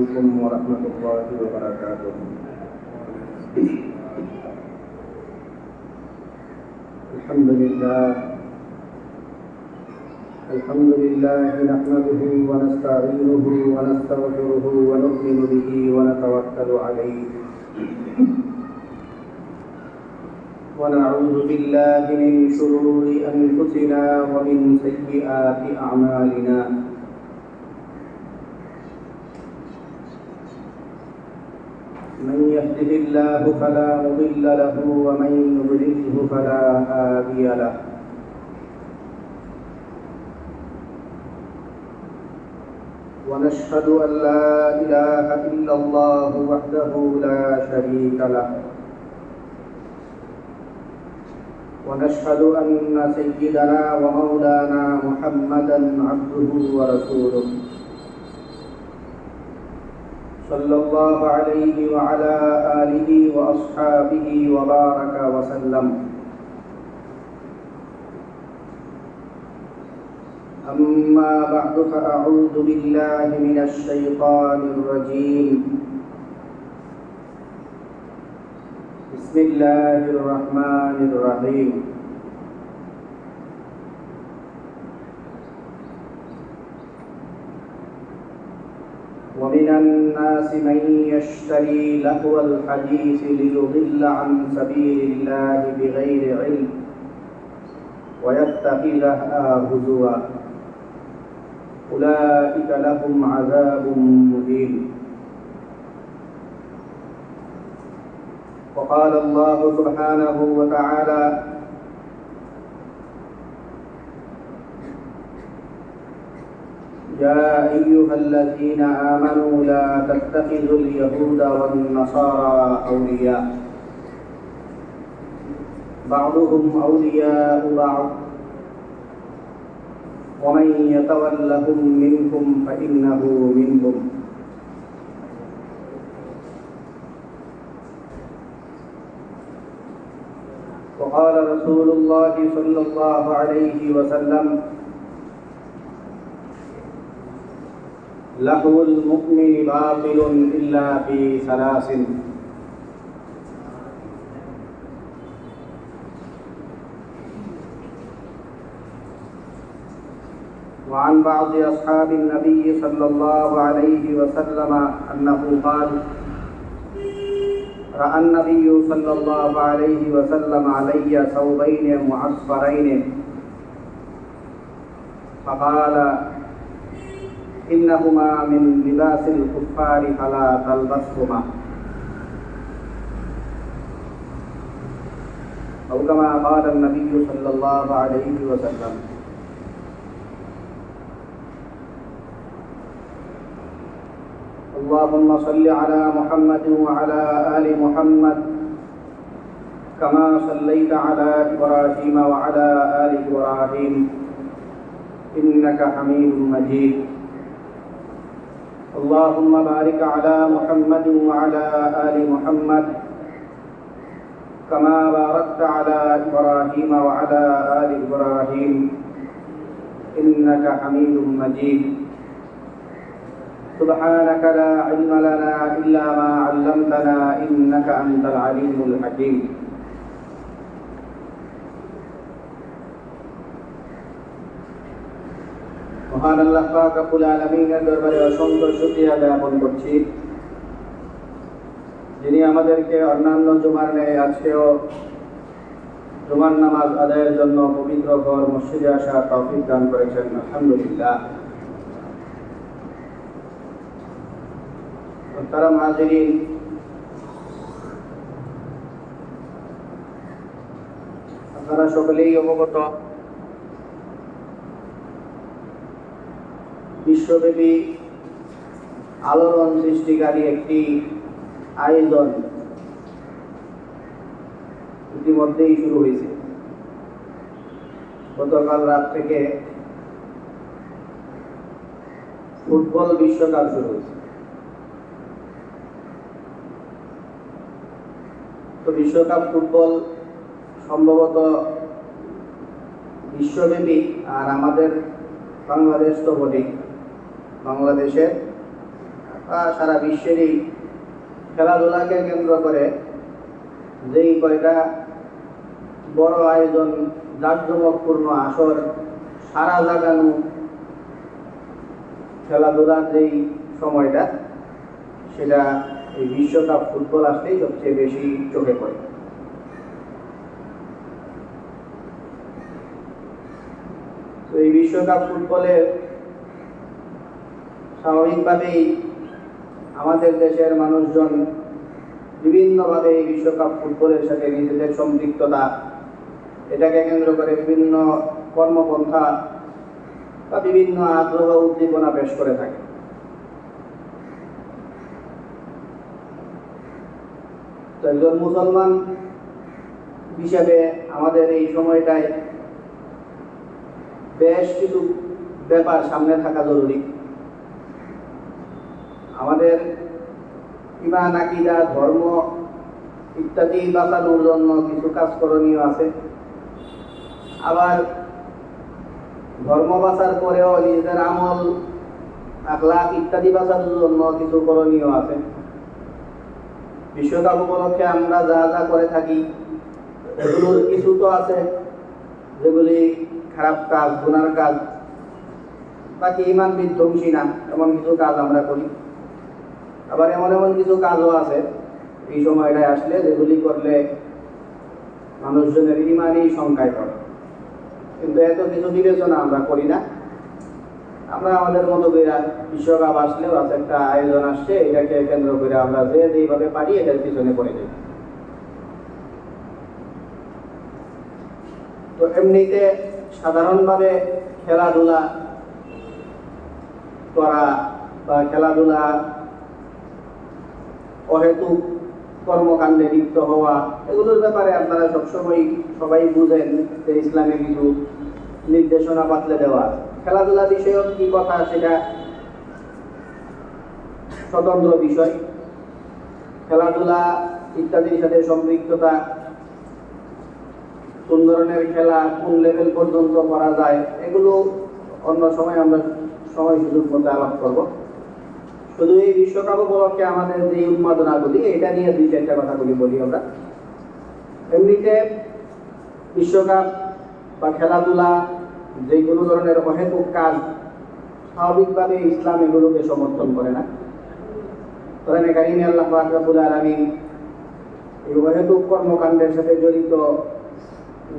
عليكم ورحمة الله وبركاته. الحمد لله نحمده ونستعينه ونستغفره ونؤمن به ونتوكل عليه ونعوذ بالله من شرور أنفسنا ومن سيئات أعمالنا. من يهده الله فلا مضل له ومن يضلله فلا هادي له. ونشهد أن لا إله إلا الله وحده لا شريك له. ونشهد أن سيدنا ومولانا محمدا عبده ورسوله صلى الله عليه وعلى آله وأصحابه وبارك وسلم. أما بعد فأعوذ بالله من الشيطان الرجيم. بسم الله الرحمن الرحيم. ومن الناس من يشتري لهو الحديث ليضل عن سبيل الله بغير علم ويتخذها هزوا أولئك لهم عذاب مهين. وقال الله سبحانه وتعالى: يا أيها الذين آمنوا لا تتخذوا اليهود والنصارى أولياء بعضهم أولياء بعض ومن يتولهم منكم فإنه منهم. وقال رسول الله صلى الله عليه وسلم: لهو المؤمن باطل إلا في ثلاث: وعن بعض أصحاب النبي صلى الله عليه وسلم أنه قال: رأى النبي صلى الله عليه وسلم علي ثوبين معصفرين فقال: إنهما من لباس الكفار فلا تلبسهما. أو كما قال النبي صلى الله عليه وسلم. اللهم صل على محمد وعلى آل محمد كما صليت على إبراهيم وعلى آل إبراهيم إنك حميد مجيد. اللهم بارك على محمد وعلى آل محمد كما باركت على إبراهيم وعلى آل إبراهيم إنك حميد مجيد. سبحانك لا علم لنا إلا ما علمتنا إنك أنت العليم الحكيم. মহান আল্লাহ পাক রব্বুল আলামিনের দরবারে অসংখ্য শুকরিয়া জ্ঞাপন করছি, যিনি আমাদেরকে অন্যান্য জুমার ন্যায় আজকেও জুমার নামাজ আদায়ের জন্য পবিত্র ঘর মসজিদে আসার তৌফিক দান করেছেন। আলহামদুলিল্লাহ। মুহতারাম হাজিরিন, আপনারা সকলেই অবগত, বিশ্বব্যাপী আলোড়ন সৃষ্টিকারী একটি আয়োজন ইতিমধ্যেই শুরু হয়েছে। গতকাল রাত থেকে ফুটবল বিশ্বকাপ শুরু হয়েছে। তো বিশ্বকাপ ফুটবল সম্ভবত বিশ্বব্যাপী, আর আমাদের বাংলাদেশ তো বলি, বাংলাদেশের বা সারা বিশ্বেরই খেলাধুলাকে কেন্দ্র করে যেই কয়টা বড় আয়োজন, জাঁকজমকপূর্ণ আসর, সারা জাগানো খেলাধুলার যেই সময়টা, সেটা এই বিশ্বকাপ ফুটবল আসলেই সবচেয়ে বেশি চোখে পড়ে। তো এই বিশ্বকাপ ফুটবলে স্বাভাবিকভাবেই আমাদের দেশের মানুষজন বিভিন্নভাবে এই বিশ্বকাপ ফুটবলের সাথে নিজেদের সম্পৃক্ততা, এটাকে কেন্দ্র করে বিভিন্ন কর্মপন্থা বা বিভিন্ন আগ্রহ উদ্দীপনা পেশ করে থাকে। তো একজন মুসলমান হিসেবে আমাদের এই সময়টায় বেশ কিছু ব্যাপার সামনে থাকা জরুরি। আমাদের ঈমান, আকীদা, ধর্ম ইত্যাদি বাঁচানোর জন্য কিছু কাজ করণীয় আছে। আবার ধর্ম বাঁচার পরেও নিজেদের আমল, আখলাক ইত্যাদি বাঁচানোর জন্য কিছু করণীয় আছে। বিশ্বকাপ উপলক্ষে আমরা যা যা করে থাকি এগুলোর কিছু তো আছে যেগুলি খারাপ কাজ, গুনার কাজ, বাকি ঈমান বিধ্বংসী না এমন কিছু কাজ আমরা করি। আবার এমন এমন কিছু কাজও আছে এই সময়টায় আসলে যেগুলি করলে মানুষজনের ঈমানই শঙ্কায় পড়ে, কিন্তু এত কিছু বিবেচনা আমরা করি না। আমরা আমাদের মতো করে বিশ্বকাপ আসলেও আছে একটা আয়োজন আসছে, এটাকে কেন্দ্র করে আমরা যেভাবে পারি এটার পিছনে পড়ে যাই। তো এমনিতে সাধারণভাবে খেলাধুলা করা বা খেলাধুলা অহেতুক কর্মকাণ্ডে লিপ্ত হওয়া, এগুলোর ব্যাপারে আপনারা সবসময় সবাই বুঝেন যে ইসলামে কিছু নির্দেশনা পাতলে দেওয়া। খেলাধুলা বিষয়ক কি কথা সেটা স্বতন্ত্র বিষয়। খেলাধুলা ইত্যাদির সাথে সম্পৃক্ততা, কোন ধরনের খেলা কোন লেভেল পর্যন্ত করা যায়, এগুলো অন্য সময় আমরা সময় সুযোগ মতো আলাপ করব। শুধু এই বিশ্বকাপ উপলক্ষে আমাদের যে উন্মাদনাগুলি, এটা নিয়ে দুই চারটা কথাগুলি বলি আমরা। এমনিতে বিশ্বকাপ বা খেলাধুলা যে কোনো ধরনের অহেতুক কাজ, স্বাভাবিকভাবে ইসলাম এগুলোকে সমর্থন করে না। কোরআনে কারিমে আল্লাহ পাক রব্বুল আলামিন এই অহেতুক কর্মকাণ্ডের সাথে জড়িত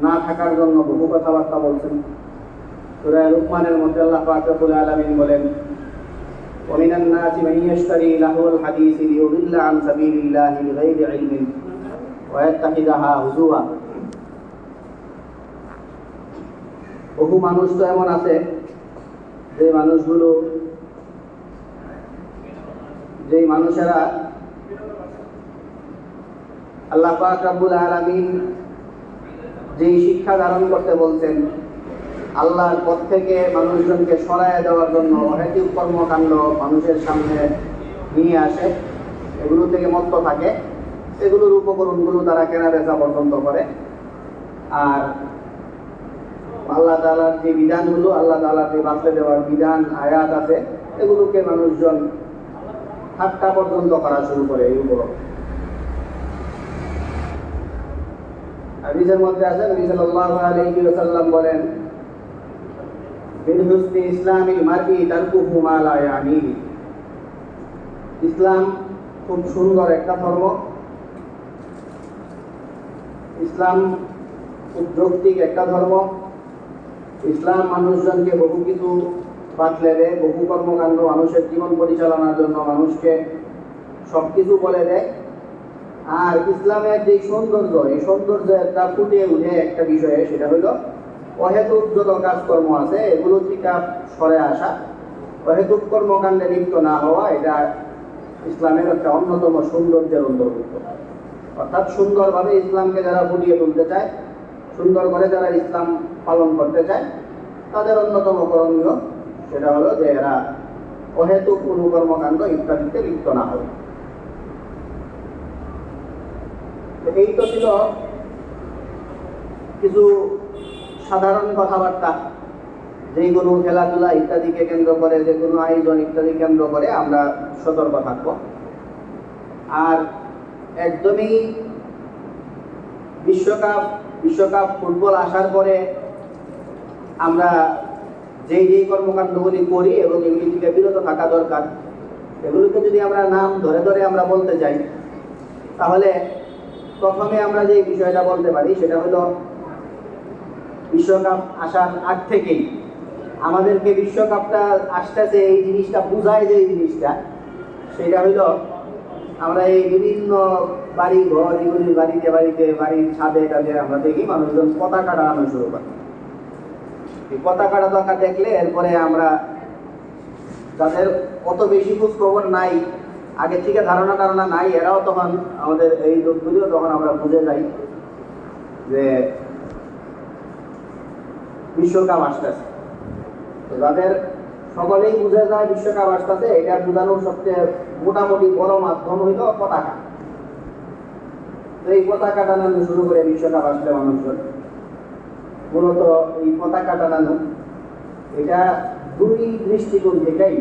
না থাকার জন্য বহু কথাবার্তা বলছেন। সূরা লুকমানের মধ্যে আল্লাহ পাক রব্বুল আলামিন বলেন, ومن الناس من يشتري لهو الحديث ليضل عن سبيل الله بغير علم ويتخذها هزوا। বহু মানুষ তো এমন আছে যে মানুষেরা আল্লাহ পাক রব্বুল আলামিন যেই শিক্ষা ধারণ করতে বলছেন, আল্লাহর পথ থেকে মানুষজনকে সরায় দেওয়ার জন্য অহেতুক কর্মকাণ্ড মানুষের সামনে নিয়ে আসে, এগুলো থেকে মত্ত থাকে, এগুলোর উপকরণগুলো তারা কেনা বেচা পছন্দ করে। আর আল্লাহ তাআলার যে বিধানগুলো, আল্লাহ তাআলার যে বাঁচতে দেওয়ার বিধান, আয়াত আছে, এগুলোকে মানুষজন ঠাট্টা পর্যন্ত করা শুরু করে। এই উপলক্ষে হাদিসের মধ্যে আছে, নবী সাল্লাল্লাহু আলাইহি ওয়াসাল্লাম বলেন, মিন হুসনি ইসলামিল মারই তারকুহু মা লা ইয়ানিহি। ইসলাম খুব সুন্দর একটা ধর্ম, ইসলাম খুব যৌক্তিক একটা ধর্ম। ইসলাম মানুষজনকে বহু কিছু বাতলে দেয়, বহু কর্মকাণ্ড মানুষের জীবন পরিচালনার জন্য মানুষকে সবকিছু বলে দেয়। আর ইসলামের যে সৌন্দর্য, এই সৌন্দর্যটা ফুটিয়ে উঠে একটা বিষয়ে, সেটা হলো অহেতুক যত কাজকর্ম আছে এগুলো থেকে সরে আসা, অহেতুক কর্মকাণ্ডে লিপ্ত না হওয়া, এটা ইসলামের একটা অন্যতম সৌন্দর্যের অন্তর্ভুক্ত। অর্থাৎ সুন্দরভাবে ইসলামকে যারা ফুটিয়ে তুলতে চায়, সুন্দর করে যারা ইসলাম পালন করতে চায়, তাদের অন্যতম করণীয় সেটা হলো যে এরা অহেতুক কোনো কর্মকাণ্ড ইত্যাদিতে লিপ্ত না হবে। এই তো ছিল কিছু সাধারণ কথাবার্তা যে কোনো খেলাধুলা ইত্যাদিকে কেন্দ্র করে, যে কোনো আয়োজন ইত্যাদি কেন্দ্র করে আমরা সতর্ক থাকব। আর একদমই বিশ্বকাপ ফুটবল আসার পরে আমরা যেই কর্মকাণ্ডগুলি করি এবং এগুলি থেকে বিরত থাকা দরকার, এগুলোকে যদি আমরা নাম ধরে ধরে আমরা বলতে যাই, তাহলে প্রথমে আমরা যে বিষয়টা বলতে পারি সেটা হলো বিশ্বকাপ আসার আগ থেকেই আমাদেরকে বিশ্বকাপটা আসতেছে এই জিনিসটা বুঝায়, যে জিনিসটা সেটা হইল আমরা এই বিভিন্ন বাড়ি ঘর এগুলি বাড়িতে বাড়ির ছাদে টাদে আমরা দেখি মানুষজন পতাকা টানানো শুরু করে। এই পতাকা টাকা দেখলে এরপরে আমরা যাদের অত বেশি খোঁজ খবর নাই, আগে থেকে ধারণা নাই, এরাও তখন আমাদের এই লোকগুলিও তখন আমরা বুঝে যাই যে বিশ্বকাপ আসতেছে। তো যাদের সকলেই বুঝে যায় বিশ্বকাপ আসতেছে, এটা বোঝানোর সবচেয়ে মোটামুটি বড় মাধ্যম হইল পতাকা। তো এই পতাকা টানানো শুরু করে বিশ্বকাপ আসলে মানুষজন মূলত এই পতাকা টানানো এটা দুই দৃষ্টিকোণ থেকেই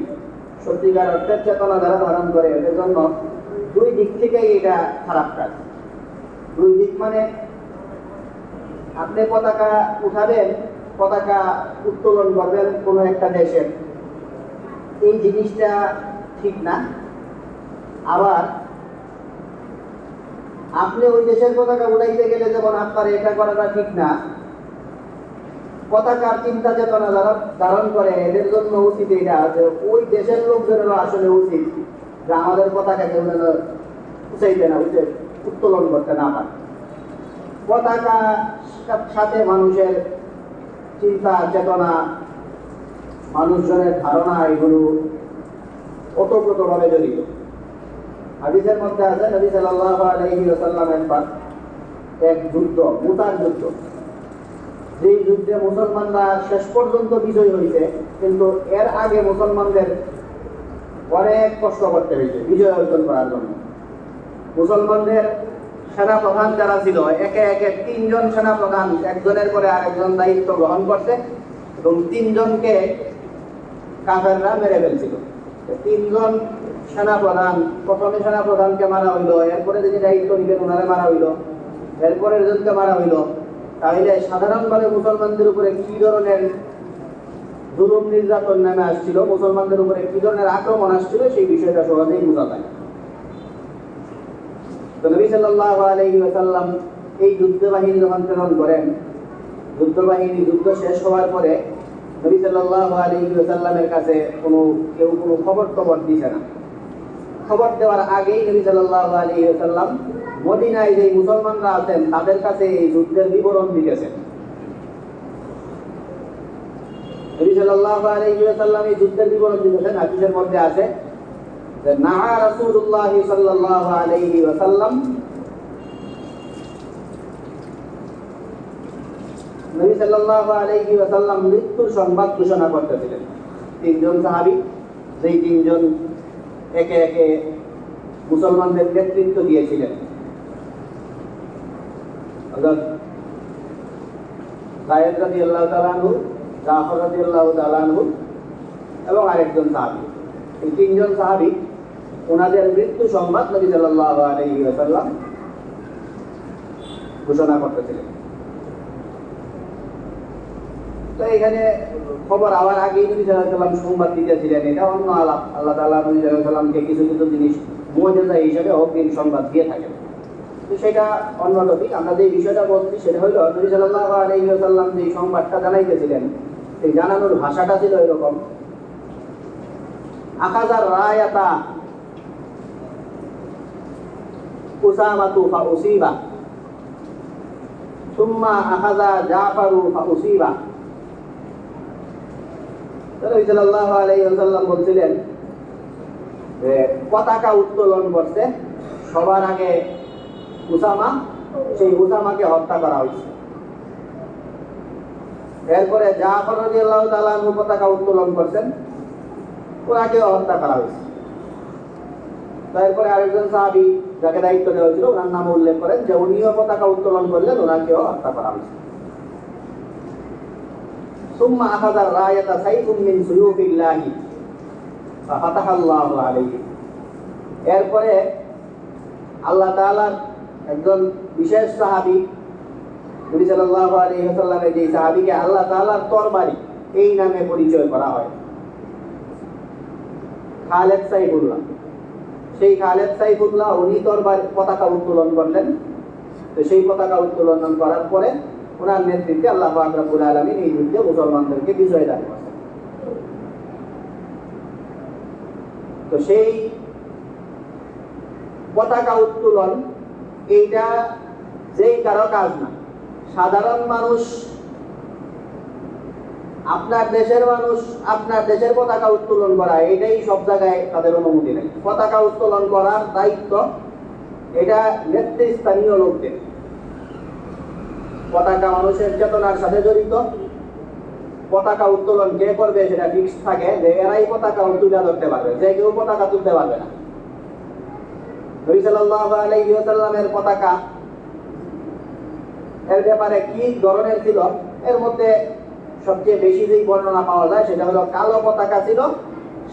সত্যিকার অর্থের চেতনা যারা ধারণ করে এদের জন্য দুই দিক থেকেই এটা খারাপ কাজ। দুই দিক মানে আপনি পতাকা উঠাবেন, পতাকা উত্তোলন করবেন কোনো একটা দেশের, এই জিনিসটা ঠিক না। আবার আপনি ওই দেশের পতাকা উঠাইতে গেলে যেমন আপনার এটা করাটা ঠিক না, পতাকার চিন্তা চেতনা যারা ধারণ করে এদের জন্য উচিত এটা যে ওই দেশের লোকজনেরও আসলে উচিত যে আমাদের পতাকা কেউ যেন উঠাইতে না, উত্তোলন করতে না পারে। পতাকা সাথে মানুষের চিন্তা চেতনা, মানুষজনের ধারণা এগুলো ওতপ্রোতভাবে জড়িত। হাদিসের মধ্যে আছে নবী সাল্লাল্লাহু আলাইহি ওয়াসাল্লাম একবার এক যুদ্ধ, মুতার যুদ্ধ, যে যুদ্ধে মুসলমানরা শেষ পর্যন্ত বিজয় হয়েছে, কিন্তু এর আগে মুসলমানদের অনেক কষ্ট করতে হয়েছে বিজয় অর্জন করার জন্য। মুসলমানদের সেনাপ্রধান যারা ছিল একে একে 3 জন সেনাপ্রধান একজনের পরে আরেকজন দায়িত্ব গ্রহণ করছে এবং 3 জনকে কাফেররা মেরে ফেলছিল। 3 জন সেনাপ্রধান, প্রথমে সেনাপ্রধানকে মারা হইল, এরপরে যিনি দায়িত্ব নিবেন ওনারে মারা হইল, এরপরে জনকে মারা হইল। তাহলে সাধারণভাবে মুসলমানদের উপরে কি ধরনের জুলুম নির্যাতন নামে আসছিল, মুসলমানদের উপরে কি ধরনের আক্রমণ আসছিল, সেই বিষয়টা সহজেই বোঝা যায়। তো নবী সাল্লাল্লাহু আলাইহি ওয়াসাল্লাম এই যুদ্ধ বাহিনী যখন প্রেরণ করেন, যুদ্ধ শেষ হওয়ার পরে নবী সাল্লাল্লাহু আলাইহি ওয়াসাল্লামের কাছে কেউ কোনো খবর দিছে না। খবর দেওয়ার আগেই নবী সাল্লাল্লাহু আলাইহি ওয়াসাল্লাম মদিনায় যে মুসলমানরা আছেন তাদের কাছে এই যুদ্ধের বিবরণ দিতেছেন। নবী সাল্লাল্লাহু আলাইহি ওয়াসাল্লাম এই যুদ্ধের বিবরণ দিতেছেন। হাদিসের মধ্যে আছে যে নাহা রাসূলুল্লাহ সাল্লাল্লাহু আলাইহি ওয়াসাল্লাম, নবী সাল্লাল্লাহু আলাইহি ওয়াসাল্লাম মৃত্যুর সংবাদ ঘোষণা করতেছিলেন। 3 জন সাহাবী, যেই 3 জন একে একে মুসলমানদের নেতৃত্ব দিয়েছিলেন, হযরত যায়েদ রাদিয়াল্লাহু তাআলা আনহু, জাফর রাদিয়াল্লাহু তাআলা আনহু এবং আরেকজন সাহাবী। এই 3 জন সাহাবী ওনাদের মৃত্যু সংবাদ নবী সাল্লাল্লাহু আলাইহি ওয়াসাল্লাম ঘোষণা করতেছিলেন। তো এখানে খবর আবার আগেই নবী সাল্লাল্লাহু আলাইহি ওয়াসাল্লাম সংবাদ দিতেছিলেন। এটা অন্য আলাপ, আল্লাহ তাআলা নবী সাল্লাল্লাহু আলাইহি ওয়াসাল্লামকে কিছু কিছু জিনিস মুজিজা হিসেবে অগ্রিম সংবাদ দিয়ে থাকেন। তো সেটা অন্য টপিক। আমরা যে বিষয়টা বলছি সেটা হলো নবী সাল্লাল্লাহু আলাইহি ওয়াসাল্লাম যে সংবাদটা জানাইতেছিলেন, সেই জানানোর ভাষাটা ছিল এরকম: আখাযার রায়াতা উসামাতু ফাউসিবা সুম্মা আখাযা জাফারু ফাউসিবা। নবী সাল্লাল্লাহু আলাইহি ওয়াসাল্লাম বলছিলেন যে পতাকা উত্তোলন করছে সবার আগে উসামা, সেই উসামাকে হত্যা করা হয়েছে। এরপরে জাফর রাদিয়াল্লাহু তাআলা আনহু পতাকা উত্তোলন করছেন, ওনাকেও হত্যা করা হয়েছে। তারপরে আরেকজন সাহাবী যাকে দায়িত্ব দেওয়া হয়েছিল ওনার নাম উল্লেখ করেন যে উনিও পতাকা উত্তোলন করলেন, ওনাকেও হত্যা করা হয়েছে। সুম্মা আখাযা রায়াতা সাইফুম মিন সুয়ুফিল্লাহি ফাতাহাল্লাহু আলাইহি। এরপরে আল্লাহ তাআলার একজন বিশেষ সাহাবী, নবী সাল্লাল্লাহু আলাইহি ওয়াসাল্লামের যে সাহাবীকে আল্লাহ তাআলার তরবারি এই নামে পরিচয় করা হয়, খালেদ সাইফুল্লাহ। সেই খালেদ সাইফুল্লাহ উনি তরবারি পতাকা উত্তোলন করলেন। তো সেই পতাকা উত্তোলন করার পরে ওনার নেতৃত্বে আল্লাহ পাক রব্বুল আলামিন এই যুদ্ধে মুসলমানদেরকে বিজয় দান করেন। তো সেই পতাকা উত্তোলন এইটা যেই কারো কাজ না, সাধারণ মানুষ, আপনার দেশের মানুষ আপনার দেশের পতাকা উত্তোলন করা এটাই সব জায়গায় তাদের অনুমতি নেই। পতাকা উত্তোলন করার দায়িত্ব এটা নেতৃস্থানীয় লোকদের। পতাকা মানুষের চেতনার সাথে জড়িত। পতাকা উত্তোলন কে করবে সেটা ফিক্স থাকে, যে এরাই পতাকা তুলে ধরতে পারবে, যে কেউ পতাকা তুলতে পারবে না। নবী সাল্লাল্লাহু আলাইহি ওয়াসাল্লামের পতাকা এর ব্যাপারে কি ধরনের ছিল, এর মধ্যে সবচেয়ে বেশি যেই বর্ণনা পাওয়া যায় সেটা হলো কালো পতাকা ছিল,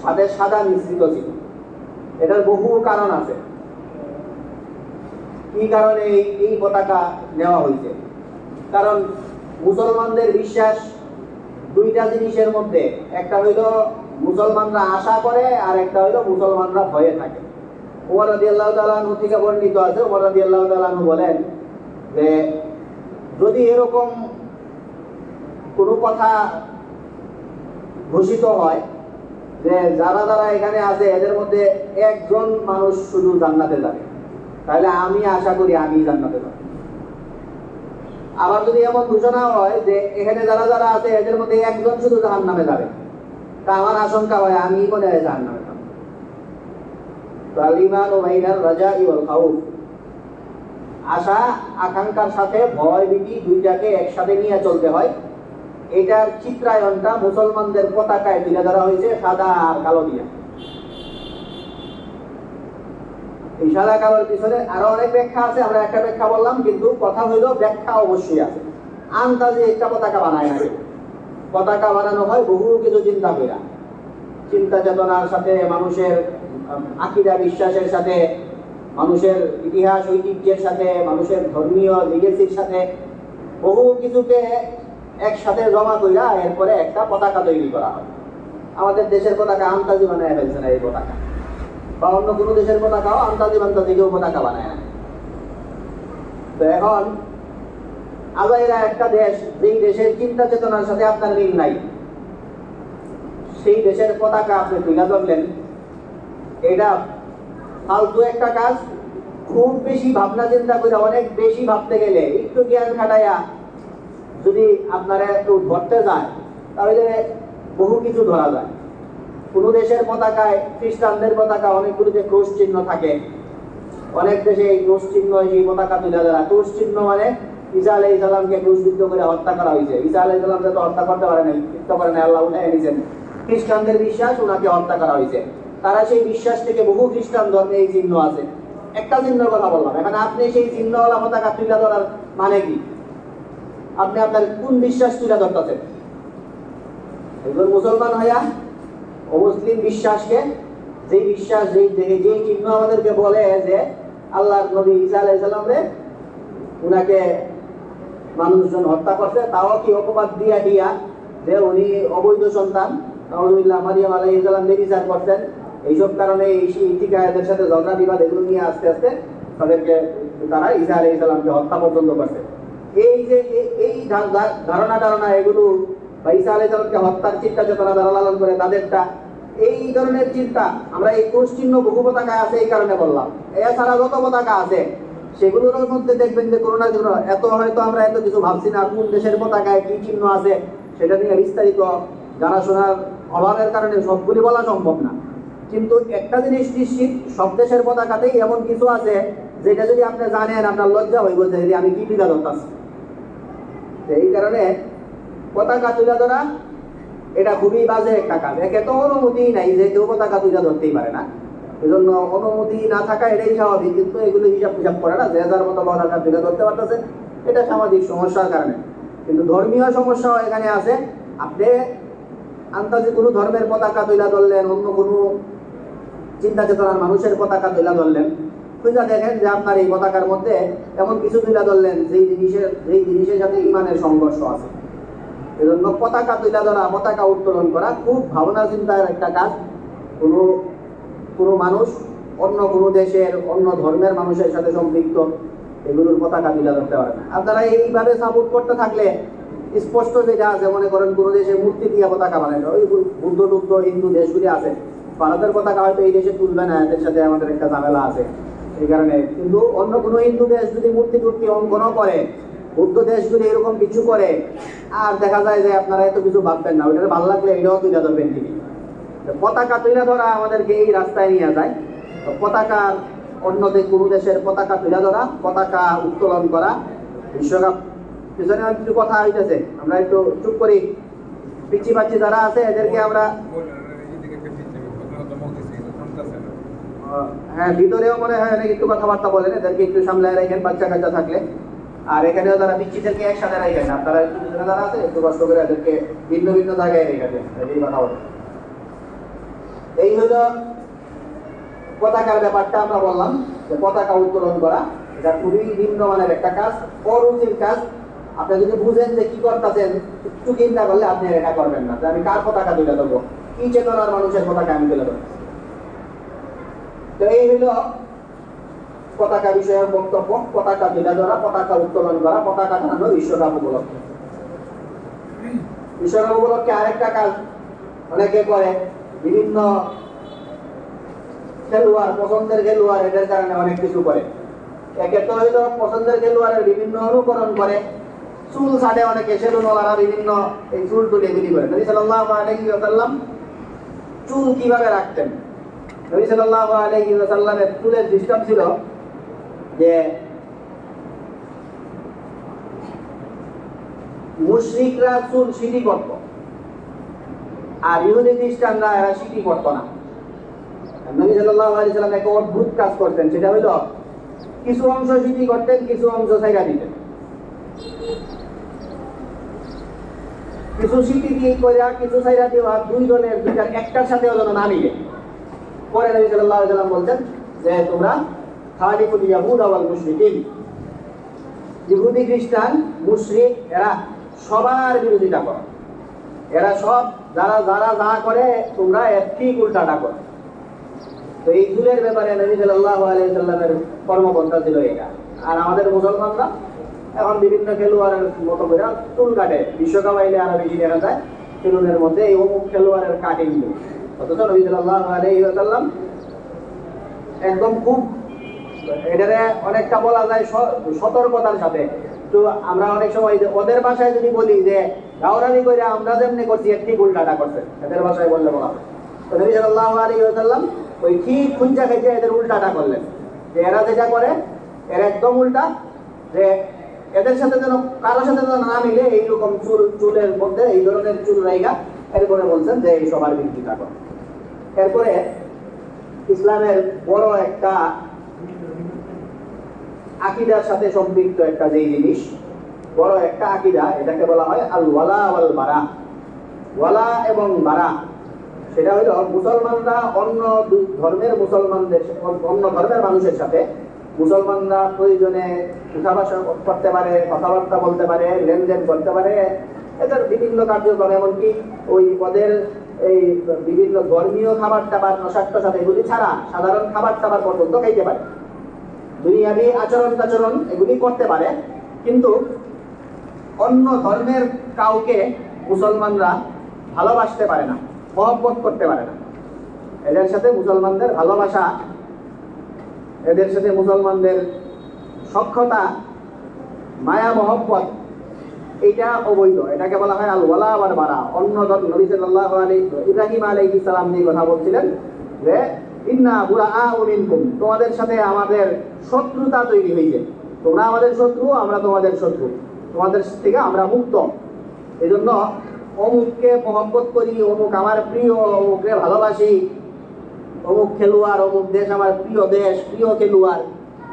সাথে সাদা মিশ্রিত ছিল। এটার বহু কারণ আছে, কি কারণে এই পতাকা নেওয়া হয়েছে। কারণ মুসলমানদের বিশ্বাস দুইটা জিনিসের মধ্যে, একটা হইল মুসলমানরা আশা করে আর একটা হইল মুসলমানরা ভয়ে থাকে। ওমর রাদিয়াল্লাহু তাআলা আনহু থেকে বর্ণিত আছে, ওমর রাদিয়াল্লাহু তাআলা আনহু বলেন যে যদি এরকম কোনো কথা ঘোষিত হয় যে যারা যারা এখানে আছে এদের মধ্যে একজন মানুষ শুধু জান্নাতে যাবে, তাহলে আমি আশা করি আমি জান্নাতে যাব। আবার যদি এমন ঘোষণা হয় যে এখানে যারা যারা আছে এদের মধ্যে একজন শুধু জাহান্নামে যাবে, তা আমার আশঙ্কা হয় আমি মনে হয় জাহান্নামে যাব। তো আল ঈমানু বাইনার রাজাই ওয়াল খাউফ, আশা আকাঙ্ক্ষার সাথে ভয় ভীতি দুইটাকে একসাথে নিয়ে চলতে হয়। এটার চিত্রায়নটা মুসলমানদের পতাকায় তুলে ধরা হয়েছে সাদা আর কালো দিয়ে। এই সাদা কালোর পিছনে আরো অনেক ব্যাখ্যা আছে, আমরা একটা ব্যাখ্যা বললাম, কিন্তু কথা হইলো ব্যাখ্যা অবশ্যই আছে। আন্দাজে একটা পতাকা বানায় না, পতাকা বানানো হয় বহু কিছু চিন্তা করে, চিন্তা চেতনার সাথে, মানুষের আকীদা বিশ্বাসের সাথে, মানুষের ইতিহাস ঐতিহ্যের সাথে, মানুষের ধর্মীয় লিগেসির সাথে বহু কিছুকে একসাথে জমা কইরা এরপরে একটা পতাকা তৈরি করা হয়। আমাদের দেশের পতাকা আন্দাজি বানায় ফেলছে না এই পতাকা, বা অন্য কোনো দেশের পতাকাও আন্দাজি বান্দাজি কেউ পতাকা বানায় না। তো এখন আজাইরা একটা দেশ, যেই দেশের চিন্তা চেতনার সাথে আপনার মিল নাই, সেই দেশের পতাকা আপনি তুলে ধরলেন, এটা ফালতু একটা কাজ। খুব বেশি ভাবনা চিন্তা করে, অনেক বেশি ভাবতে গেলে, একটু জ্ঞান খাটাইয়া যদি আপনারা একটু ধরতে যায় তাহলে বহু কিছু ধরা যায়। কোনো দেশের পতাকায়, খ্রিস্টানদের পতাকা অনেকগুলোতে ক্রস চিহ্ন থাকে, অনেক দেশে এই ক্রস চিহ্ন, এই পতাকা তুলে ধরা। ক্রস চিহ্ন মানে ঈসা আলাইহিস সালামকে ক্রুশবিদ্ধ করে হত্যা করা হয়েছে। ঈসা আলাইহিস সালামকে তো হত্যা করতে পারে নাই, মৃত্যু করে নাই, আল্লাহ উঠায় নিয়েছেন। খ্রিস্টানদের বিশ্বাস ওনাকে হত্যা করা হয়েছে, তারা সেই বিশ্বাস থেকে বহু খ্রিস্টান ধর্মে এই চিহ্ন আছে। একটা চিহ্নের কথা বললাম, এখন আপনি সেই চিহ্নওয়ালা পতাকা তুলে ধরার মানে কি? আপনি আপনার কোন বিশ্বাস তুলে ধরতেছেন? একজন মুসলমান হইয়া অমুসলিম বিশ্বাসকে, যেই বিশ্বাস, যেই চিহ্ন আমাদেরকে বলে যে আল্লাহর নবী ঈসা আলাইহিস সালামরে উনাকে মানুষজন হত্যা করছে, তাও কি অপবাদ দিয়া যে উনি অবৈধ সন্তান, নাউযুবিল্লাহ, মারিয়াম আলাইহিস সালাম ব্যভিচার করছেন, এইসব কারণে এদের সাথে ঝগড়া বিবাদ এগুলো নিয়ে আস্তে আস্তে তাদেরকে, তারা ঈসা আলাইহিস সালামকে হত্যা পর্যন্ত করছে। এই যে এই ধারণা এগুলো, বা ঈসা আলাইহিস সালামকে হত্যার চিন্তা চেতনা যারা লালন করে তাদেরটা, এই ধরনের চিন্তা আমরা এই ক্রুশ চিহ্ন বহু পতাকায় আছে এই কারণে বললাম। এছাড়া যত পতাকা আছে সেগুলোর মধ্যে দেখবেন যে কোনো না কোনো, এত হয়তো আমরা এত কিছু ভাবছি না কোন দেশের পতাকায় কি চিহ্ন আছে সেটা নিয়ে বিস্তারিত জানাশোনার অভাবের কারণে সবগুলি বলা সম্ভব না। কিন্তু একটা জিনিস নিশ্চিত, সব দেশের পতাকাতেই এমন কিছু আছে যেটা যদি আপনি জানেন আপনার লজ্জা হয়ে বলছে যে আমি কি তুলে ধরতেছি। এই কারণে পতাকা তুলে ধরা এটা খুবই বাজে একটা কাজ। একে তো অনুমতি নাই যে কেউ পতাকা তুলে ধরতেই পারে না, এজন্য অনুমতি না থাকা এটাই স্বাভাবিক। কিন্তু এগুলো হিসাব করে না, যে যার মতো পতাকা তুলে ধরতে পারতেছে, এটা সামাজিক সমস্যার কারণে। কিন্তু ধর্মীয় সমস্যাও এখানে আছে, আপনি আন্তাজে কোনো ধর্মের পতাকা তুলে ধরলেন, অন্য কোনো চিন্তা চেতনার মানুষের পতাকা তুলে ধরলেন, খুঁজা দেখেন যে আপনার এই পতাকার মধ্যে এমন কিছু তুলে ধরলেন যেই জিনিসের সাথে ইমানের সংঘর্ষ আছে। এজন্য পতাকা তুলে ধরা, পতাকা উত্তোলন করা খুব ভাবনা চিন্তার একটা কাজ। কোনো কোনো মানুষ অন্য কোনো দেশের, অন্য ধর্মের মানুষের সাথে সম্পৃক্ত, এগুলোর পতাকা তুলে ধরতে পারে না। আপনারা এইভাবে সাপোর্ট করতে থাকলে স্পষ্ট যেটা আছে, মনে করেন কোনো দেশে মূর্তি দিয়ে পতাকা বানাইলো, ওই বুদ্ধ টুদ্ধ হিন্দু দেশগুলি আছে, ভারতের পতাকা হয়তো এই দেশে তুলবে না, এদের সাথে আমাদের একটা ঝামেলা আছে এই কারণে। কিন্তু অন্য কোনো হিন্দু দেশ যদি মূর্তি টুর্তি অঙ্কনও করে, বুদ্ধ দেশগুলি এরকম কিছু করে, আর দেখা যায় যে আপনারা এত কিছু ভাববেন না, ওইটা ভালো লাগলে এটাও তুলে ধরবেন তিনি। পতাকা তুলে ধরা আমাদেরকে এই রাস্তায় নিয়ে যায়। পতাকা, অন্য কোনো দেশের পতাকা তুলে ধরা, পতাকা উত্তোলন করা। বিশ্বকাপ পিছনে একটু কথা হইতেছে, আমরা একটু চুপ করি। পিচ্ছি পাচ্ছি যারা আছে এদেরকে আমরা, হ্যাঁ ভিতরেও মনে হয় অনেক একটু কথাবার্তা বলেন, এদেরকে একটু সামলায় রাখেন বাচ্চা কাচ্চা থাকলে। আর এখানেও যারা পিচ্ছিদেরকে একসাথে রাখেন, আপনারা একটু পিছনে যারা আছে একটু কষ্ট করে এদেরকে ভিন্ন ভিন্ন জায়গায় রেখে দেন, এই কথা বলেন। এই হলো পতাকার ব্যাপারটা। আমরা বললাম যে পতাকা উত্তোলন করা এটা খুবই নিম্নমানের একটা কাজ, অরুচির কাজ। আপনি যদি বুঝেন যে কি করতেছেন, একটু চিন্তা করলে আপনি এটা করবেন না যে আমি কার পতাকা তুলে দেবো, কি চেতনার মানুষের পতাকা আমি তুলে দেবো। তো এই হলো পতাকা বিষয়ক বক্তব্য। পতাকা তুলে ধরা, পতাকা উত্তোলন করা, পতাকা টানানো বিশ্বকাপ উপলক্ষে। বিশ্বকাপ উপলক্ষে আরেকটা কাজ অনেকে করে, বিভিন্ন খেলোয়াড়, পছন্দের খেলোয়াড়, এদের কারণে অনেক কিছু করে। একে তো হইল পছন্দের খেলোয়াড়ের বিভিন্ন অনুকরণ করে, চুল ছাড়ে অনেকে, সেলুনওয়ালারা বিভিন্ন এই চুল তুলে এগুলি করে। নবী সাল্লাল্লাহু আলাইহি ওয়াসাল্লাম চুল কিভাবে রাখতেন? নবী সাল্লাল্লাহু আলাইহি ওয়াসাল্লামের চুলের সিস্টেম ছিল যে মুশরিকরা চুল সিটি করত, আর ইহুদি খ্রিস্টানরা এরা সিটি করত না। নবী সাল্লাল্লাহু আলাইহি ওয়াসাল্লাম এক অদ্ভুত কাজ করতেন, সেটা হলো কিছু অংশ সিটি করতেন, কিছু অংশ ছাইড়া দিতেন। কিছু সিটি দিয়ে কইরা, কিছু ছাইড়া দেওয়া, দুই দলের দুইটার একটার সাথে যেন না মিলে। পরে নবী সাল্লাল্লাহু আলাইহি ওয়াসাল্লাম বলতেন যে তোমরা খালিফুল ইয়াহুদ ওয়াল মুশরিকিন, ইহুদি খ্রিস্টান মুশরিক এরা সবার বিরোধিতা করো, এরা সব যারা যারা যা করে তোমরা এর ঠিক উল্টাটা করো। তো এই চুলের ব্যাপারে নবী সাল্লাল্লাহু আলাইহি ওয়াসাল্লামের কর্মপন্থা ছিল এটা। আর আমাদের মুসলমানরা এখন বিভিন্ন খেলোয়াড়ের মতো করে চুল কাটে, বিশ্বকাপ আইলে আরো বেশি দেখা যায় চুলের মধ্যে এই অমুক খেলোয়াড়ের কাটিং। অথচ নবী সাল্লাল্লাহু আলাইহি ওয়াসাল্লাম একদম খুব এটারে অনেকটা বলা যায় সতর্কতার সাথে। তো আমরা অনেক সময় ওদের ভাষায় যদি বলি যে গাওরানি করে আমরা যেমনি করছি এর ঠিক উল্টাটা করছে, এদের ভাষায় বললে বলা হয়। তো নবী সাল্লাল্লাহু আলাইহি ওয়াসাল্লাম ওই ঠিক খুঁজা খাইতে এদের উল্টাটা করলেন, যে এরা যেটা করে এর একদম উল্টা, যে এদের সাথে যেন কারোর সাথে যেন না মিলে এইরকম চুলের মধ্যে এই ধরনের চুল রাইগা। এরপরে বলছেন যে এই সবার বিরোধিতা করে। এরপরে ইসলামের বড় একটা আকীদার সাথে সম্পৃক্ত একটা যে জিনিস, বড় একটা আকীদা, এটাকে বলা হয় আল ওয়ালা ওয়াল বারা। ওয়ালা এবং বারা সেটা হলো মুসলমানরা অন্য ধর্মের মুসলমানদের, অন্য ধর্মের মানুষের সাথে মুসলমানরা প্রয়োজনে উঠাবাসা করতে পারে, কথাবার্তা বলতে পারে, লেনদেন করতে পারে, এদের বিভিন্ন কার্যক্রম, এমনকি ওই ওদের এই বিভিন্ন ধর্মীয় খাবার টাবার, নশাক্ত সাথে এগুলি ছাড়া সাধারণ খাবার টাবার পর্যন্ত খাইতে পারে, দুনিয়াবি আচরণ টাচরণ এগুলি করতে পারে। কিন্তু অন্য ধর্মের কাউকে মুসলমানরা ভালোবাসতে পারে না, মহব্বত করতে পারে না। এদের সাথে মুসলমানদের ভালোবাসা, এদের সাথে মুসলমানদের সখ্যতা, মায়া মহব্বত, এটা অবৈধ। এটাকে বলা হয় আল ওয়ালা ওয়াল বারা। অন্য নবী সাল্লাল্লাহু আলাইহি ইব্রাহিম আলাইহিস সালাম নিয়ে কথা বলছিলেন যে ইন্না বুরাআউ মিনকুম, তোমাদের সাথে আমাদের শত্রুতা তৈরি হয়েছে, তোমরা আমাদের শত্রু, আমরা তোমাদের শত্রু, তোমাদের থেকে আমরা মুক্ত। এই জন্য অমুককে মহব্বত করি, অমুক আমার প্রিয়, অমুককে ভালোবাসি, অমুক খেলোয়াড়, অমুক দেশ আমার প্রিয় দেশ, প্রিয় খেলোয়াড়,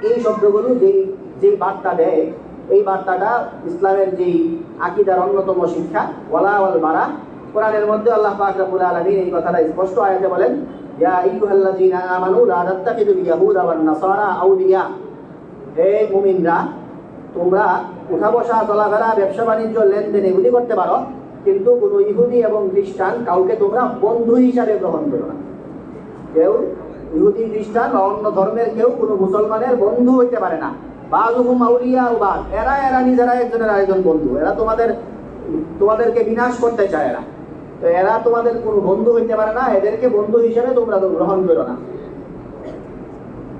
এই শব্দগুলো যেই বার্তা দেয় এই বার্তাটা ইসলামের যেই আকীদার অন্যতম শিক্ষা ওয়ালা ওয়াল বারা। কোরআনের মধ্যে আল্লাহ পাক রব্বুল আলামিন এই কথাটা স্পষ্ট আয়াতে বলেন, ইয়া আইয়ুহাল্লাযীনা আমানু লা তাত্তাখিযুল ইয়াহুদা ওয়ান নাসারা আউলিয়া। হে মুমিনরা, তোমরা উঠা বসা, চলাফেরা, ব্যবসা বাণিজ্য, লেনদেন এগুলি করতে পারো, কিন্তু কোনো ইহুদি এবং খ্রিস্টান কাউকে তোমরা বন্ধু হিসাবে গ্রহণ করো না। কেউ ইহুদি, খ্রিস্টান বা অন্য ধর্মের কেউ কোনো মুসলমানের বন্ধু হইতে পারে না। বাযুহুম আউলিয়া বাদ, এরা নিজেরা একজনের আরেকজন বন্ধু। এরা তোমাদেরকে বিনাশ করতে চায়। তো এরা তোমাদের কোনো বন্ধু হইতে পারে না, এদেরকে বন্ধু হিসেবে তোমরা গ্রহণ করো না।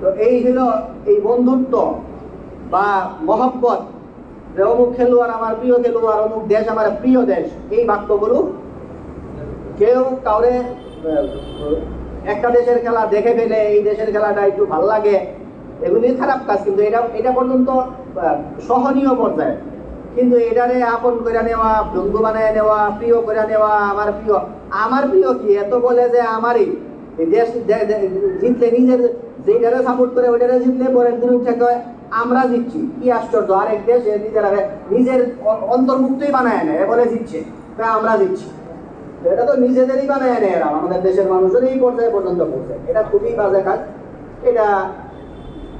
তো এই হলো এই বন্ধুত্ব বা মহব্বত, যে অমুক খেলোয়াড় আমার প্রিয় খেলোয়াড়, অমুক দেশ আমার প্রিয় দেশ, এই বাক্যগুলো কেউ কাউরে একটা দেশের খেলা দেখে ফেলে এই দেশের খেলাটা একটু ভালো লাগে, এগুলি খারাপ কাজ। কিন্তু এটা পর্যন্ত সহনীয় পর্যায়ে। কিন্তু এটারে আপন করে নেওয়া, বন্ধু বানায় নেওয়া, প্রিয় করে নেওয়া, আমার প্রিয় কি এত বলে যে আমারই দেশ জিতলে নিজের যেটারে সাপোর্ট করে ওইটারে জিতলে পরের দিন থেকে আমরা জিতছি। কি আশ্চর্য! আরেক দেশ নিজের অন্তর্ভুক্তই বানায় নেয়, বলে জিতছে, তাই আমরা জিতছি। এটা তো নিজেদেরই বানায় নেয় এরা, আমাদের দেশের মানুষের এই পর্যায়ে পর্যন্ত পৌঁছে। এটা খুবই বাজে কাজ। এটা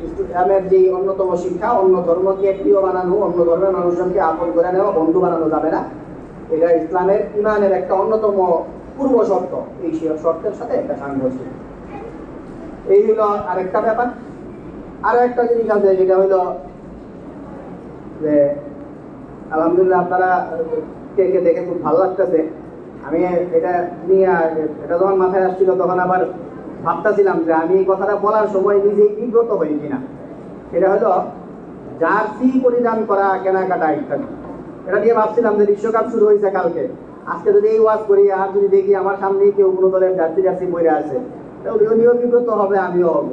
ইসলামের যে অন্যতম শিক্ষা, অন্য ধর্মকে প্রিয় বানানো, অন্য ধর্মের মানুষজনকে আপন করে নেওয়া, বন্ধু বানানো যাবে না। এটা ইসলামের ইমানের একটা অন্যতম পূর্ব শর্ত। এই শর্তের সাথে একটা সাংঘর্ষিক। এই হলো আরেকটা ব্যাপার। আরো একটা জিনিস আছে, যেটা হইল যে আলহামদুলিল্লাহ আপনারা কে কে দেখে খুব ভালো লাগতেছে। আমি এটা নিয়ে এটা যখন মাথায় আসছিল তখন আবার ভাবতেছিলাম যে আমি এই কথাটা বলার সময় নিজেই বিব্রত হই কিনা। সেটা হলো জার্সি পরিধান করা, কেনাকাটা ইত্যাদি। এটা নিয়ে ভাবছিলাম যে বিশ্বকাপ শুরু হয়েছে কালকে, আজকে যদি এই ওয়াজ করি আর যদি দেখি আমার সামনেই কেউ কোনো দলের জার্সি পরে আছে, উনিও বিব্রত হবে, আমিও হব।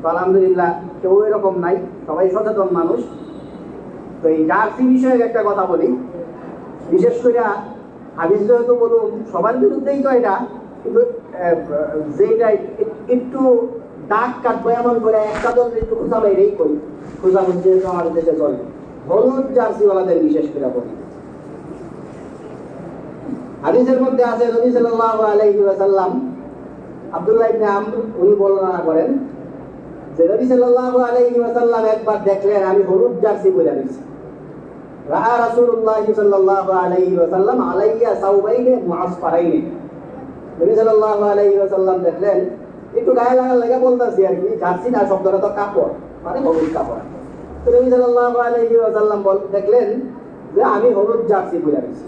তো আলহামদুলিল্লাহ কেউ এরকম নাই, সবাই সচেতন মানুষ। তো এই জার্সি বিষয়ে একটা কথা বলি। বিশেষ করে হাদিস যেহেতু বলুন সবার বিরুদ্ধেই তো এটা, কিন্তু যেটা একটু দাগ কাটবো এমন করে একটা দল একটু খোঁজা বাইরেই করি, খোঁজা বুঝতে আমাদের দেশে চলে হলুদ জার্সিওয়ালাদের বিশেষ করে বলি। হাদিসের মধ্যে আছে নবী সাল্লাল্লাহু আলাইহি ওয়াসাল্লাম, আব্দুল্লাহ ইবনে আমর উনি বর্ণনা করেন যে নবী সাল্লাল্লাহু আলাইহি ওয়াসাল্লাম একবার দেখলেন আমি হলুদ জার্সি পরে আছি। রাআ রাসূলুল্লাহ সাল্লাল্লাহু আলাইহি ওয়াসাল্লাম আলাইয়া সাওবাইনে মুআসফারাইনে। নবী সাল্লাল্লাহু আলাইহি ওয়াসাল্লাম দেখলেন, একটু গায়ে লাগার লাগে বলতাছি আর কি, জার্সি না শব্দটা তো কাপড়, মানে হলুদ কাপড়। তো নবী সাল্লাল্লাহু আলাইহি ওয়াসাল্লাম দেখলেন যে আমি হলুদ জার্সি পরে আছি।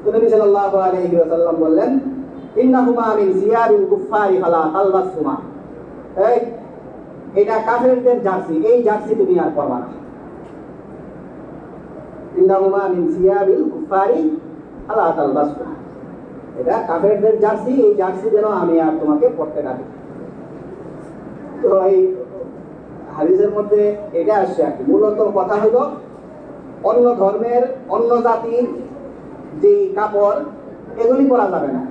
তো নবী সাল্লাল্লাহু আলাইহি ওয়াসাল্লাম বললেন, ইন্নাহুমা মিন জিয়ারিল কুফারি ফালা তালবাসহুমা। এটা কাফেরদের জার্সি, এই জার্সি তুমি আর পরবা না। ইন্নাহুমা মিন জিয়ারিল কুফারি ফালা তালবাসহুমা, এটা কাফেরদের জার্সি, এই জার্সি যেন আমি আর তোমাকে পরতে না দিই। তো এই হাদিসের মধ্যে এটা আসছে আর কি। মূলত কথা হলো অন্য ধর্মের, অন্য জাতির যে কাপড় এগুলি পরা যাবে না।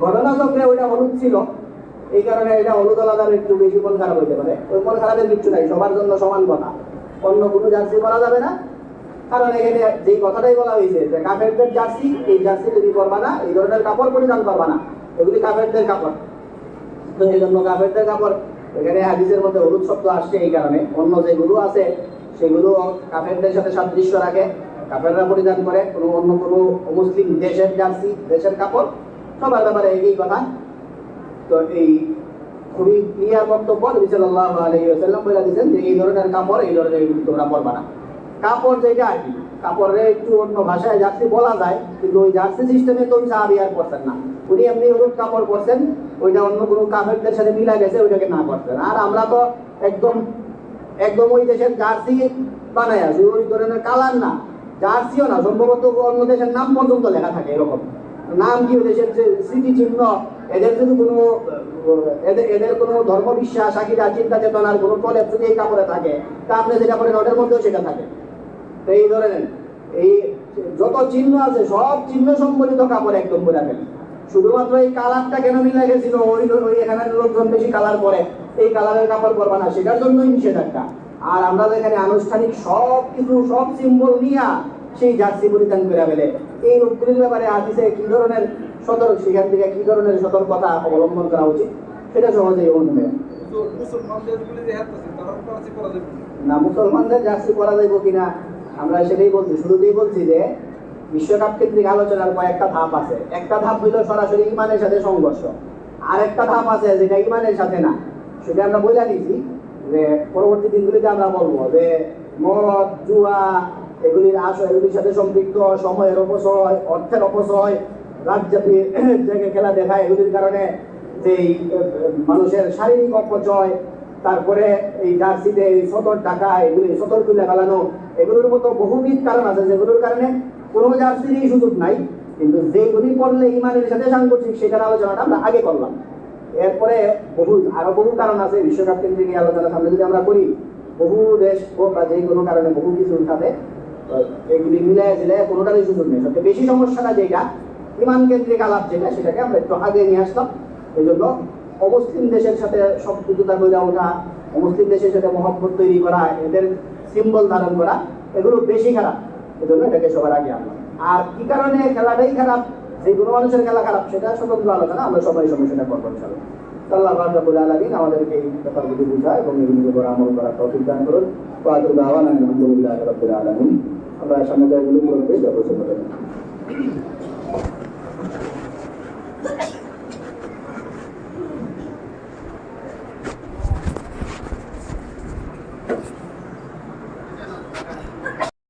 ঘটনা চক্রে ওইটা হলুদ ছিল, এই কারণে এটা হলুদ আলাদার একটু বেশি মন খারাপ হইতে পারে। ওই মন খারাপের কিচ্ছু নাই, সবার জন্য সমান কথা। অন্য কোনো জার্সি পরা যাবে না, কারণ এখানে যেই কথাটাই বলা হয়েছে যে কাফেরদের জার্সি, এই জার্সি তুমি পরবা না, এই ধরনের কাপড় পরিধান করবা না, এগুলি কাফেরদের কাপড়। তো এই জন্য কাফেরদের কাপড়, এখানে হাদিসের মধ্যে হলুদ শব্দ আসছে এই কারণে। অন্য যেগুলো আছে সেগুলো কাফেরদের সাথে সাদৃশ্য রাখে, কাফেররা পরিধান করে। অন্য কোনো মুসলিম দেশের জার্সি, দেশের কাপড়, সবার ব্যাপারে একই কথা। তো এই খুবই ক্লিয়ার বক্তব্য, নবী সাল্লাল্লাহু আলাইহি ওয়াসাল্লাম বলে দিয়েছেন যে এই ধরনের কাপড়, এই ধরনের তোমরা পরবা না। কাপড় যেটা আর কি, কাপড়ে একটু অন্য ভাষায় জার্সি বলা যায়, কিন্তু ওই জার্সি সিস্টেমে তো সাহাবী আর পরছেন না। উনি এমনি হলুদ কাপড় পরছেন, ওইটা অন্য কোনো কাফেরদের সাথে মিলা গেছে, ওইটাকে না করছেন। আর আমরা তো একদম ওই দেশের জার্সি বানাই আসি, ওই ধরনের কালার না, জার্সিও না, সম্ভবত অন্য দেশের নাম পর্যন্ত লেখা থাকে এরকম নাম, কি দেশের যে স্মৃতি চিহ্ন, এদের যদি কোনো এদের কোনো ধর্ম বিশ্বাস, আকিদা, চিন্তা চেতনার কোনো প্রলেপ যদি এই কাপড়ে থাকে, তা আপনি যেটা করেন ওদের মধ্যেও সেটা থাকে। তো এই ধরনের এই যত চিহ্ন আছে সব চিহ্ন সম্বলিত কাপড় একদম পরে ফেলেন। শুধুমাত্র এই কালারটা কেন মিলে গেছিল, ওই এখানে লোকজন বেশি কালার পরে, এই কালারের কাপড় পরবা না, সেটার জন্যই নিষেধাজ্ঞা। আর আমরা এখানে আনুষ্ঠানিক সব কিছু সব সিম্বল নিয়ে সেই জার্সি পরিধান করে ফেলে। এই রূপগুলির ব্যাপারে হাদিসে কি ধরনের সতর্ক, সেখান থেকে কি ধরনের সতর্কতা অবলম্বন করা উচিত সেটা সহজেই অনুভব। না, মুসলমানদের জার্সি পরা যাইব কিনা আমরা সেটাই বলছি, শুরুতেই বলছি যে বিশ্বকাপ কেন্দ্রিক আলোচনার কয়েকটা ধাপ আছে। একটা ধাপ হইল সরাসরি ইমানের সাথে সংঘর্ষ, আর একটা ধাপ আছে যেটা ইমানের সাথে না, সেটা আমরা বলে নিয়েছি যে পরবর্তী দিনগুলিতে আমরা বলবো যে মদ, জুয়া, এগুলির এগুলির সাথে সম্পৃক্ত সময়ের অপচয়, অর্থের অপচয়, রাজ্যব্যাপী জায়গায় খেলা দেখা, এগুলির কারণে যে মানুষের শারীরিক অপচয়, তারপরে এই জার্সিতে সতর টাকা, এগুলি সতর তুলে ফেলানো, এগুলোর মতো বহুবিধ কারণ আছে যেগুলোর কারণে কোনো জার্সিরই সুযোগ নাই, কিন্তু যেগুলি পড়লে ইমানের সাথে সাংঘর্ষিক সেটার আলোচনাটা আমরা আগে করলাম। এরপরে আরো বহু কারণ আছে বিশ্বকাপ কেন্দ্রিক আলোচনা সামনে যদি আমরা করি, বহু দেশ হোক বা যে কোনো কারণে বহু কিছুর সাথে এগুলি মিলাই জিলাই কোনোটারই সুযোগ নেই। সবচেয়ে বেশি সমস্যাটা যেটা ইমান কেন্দ্রিক আলাপ যেটা, সেটাকে আমরা একটু আগে নিয়ে আসলাম। এই জন্য অমুসলিম দেশের সাথে সম্পৃক্ততা করে ওঠা, অমুসলিম দেশের সাথে মহব্বত তৈরি করা, এদের সিম্বল ধারণ করা, এগুলো বেশি খারাপ। এই জন্য এটাকে সবার আগে আনলাম। আর কি কারণে খেলাটাই খারাপ, যে কোনো মানুষের খেলা খারাপ, সেটা স্বতন্ত্র আলোচনা আমরা সবাই সমস্যাটা করবো ইনশাআল্লাহ। আল্লাহ রাব্বুল আলামিন আমাদেরকে এই ব্যাপারগুলি বোঝায় এবং এগুলির উপর আমল করার তৌফিক দান করুন। ওয়া আখিরু দাওয়ানা আলহামদুলিল্লাহি রাব্বিল আলামিন। আমরা সামনে এগুলো করতে ব্যবস্থা করব।